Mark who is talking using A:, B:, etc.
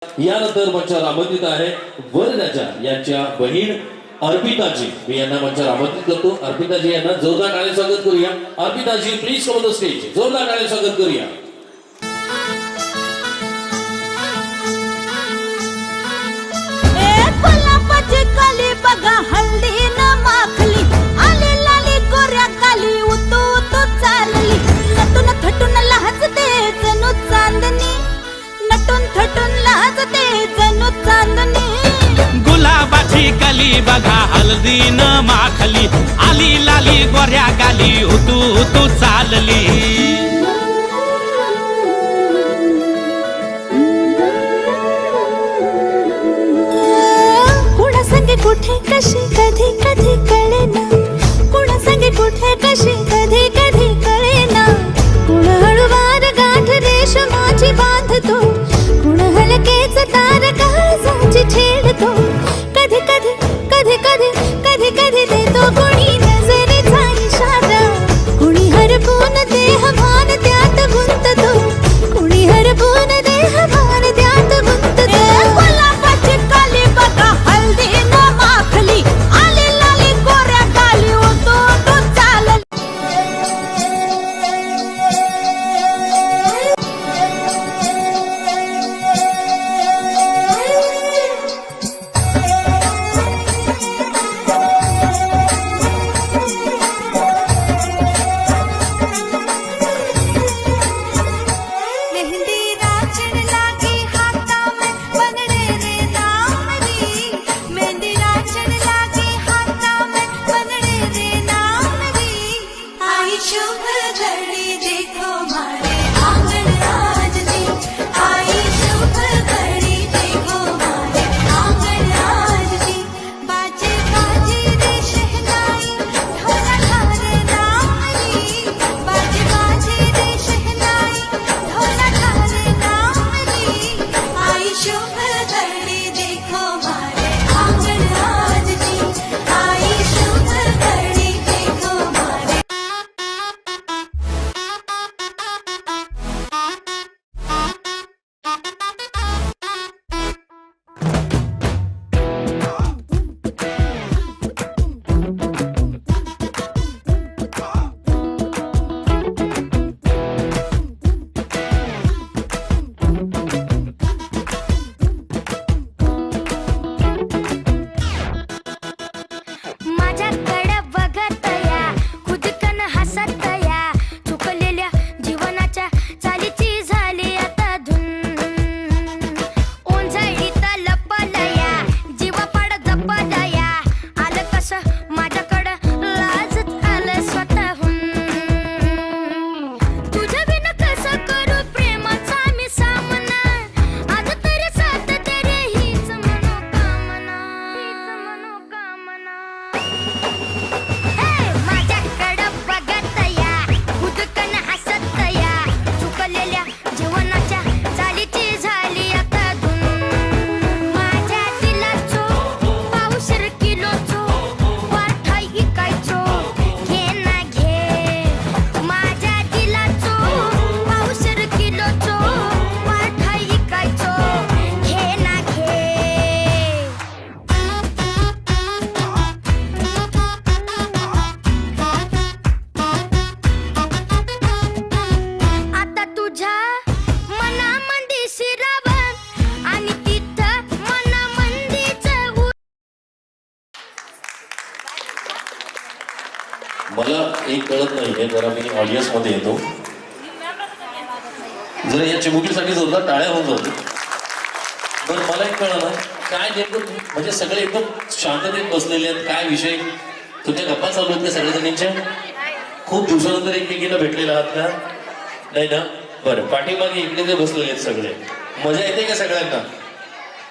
A: यानंतर मंचावर आमंत्रित आहे वरराजा यांच्या बहीण अर्पिताजी. मी यांना मंचावर आमंत्रित करतो. अर्पिताजी यांना जोरदार टाळ्या स्वागत करूया. अर्पिताजी please come on the stage. जोरदार टाळ्या स्वागत करूया.
B: काली बघा हल्ली न माखली आली लाली गोऱ्या काली उतू उतू चालली नटून थटून लाजते जणू चांदणी नटून थटून लाजते जणू चांदणी
C: गुलाबाची कली बघा हल्दी न माखली आली लाली गोऱ्या गाली उतू उतू चालली
B: कुठे कशी कधी कधी कळेना कुणा संगे कुठे कशी कधी कधी कळेना कुण हळूवार गाठ रेशमाची बांधतो कुण हलकेच तार काळजाची छेडतो कधी कधी कधी कधी कधी कधी देतो कुणी नजरेचा इशारा कुणी हरपून देह भान त्यात गुंततो कुणी हरपून देह भान त्यात गुंततो गुलाबाची काली बघा हल्दी
A: मला एक कळत नाहीये. जरा मी ऑडियन्स मध्ये येतो. जरा या चिमुकीसाठी जोरदार टाळ्या होऊन जातो. पण मला एक कळलं ना काय नेमकं म्हणजे सगळे एकदम शांततेत बसलेले आहेत. काय विषय तुमच्या गप्पा चालू आहेत का सगळ्या? खूप दिवसानंतर एकमेकीला भेटलेला आहात का? नाही ना? बरं, पाठीमागे इकडे जे बसलेले आहेत सगळे मजा येते का सगळ्यांना?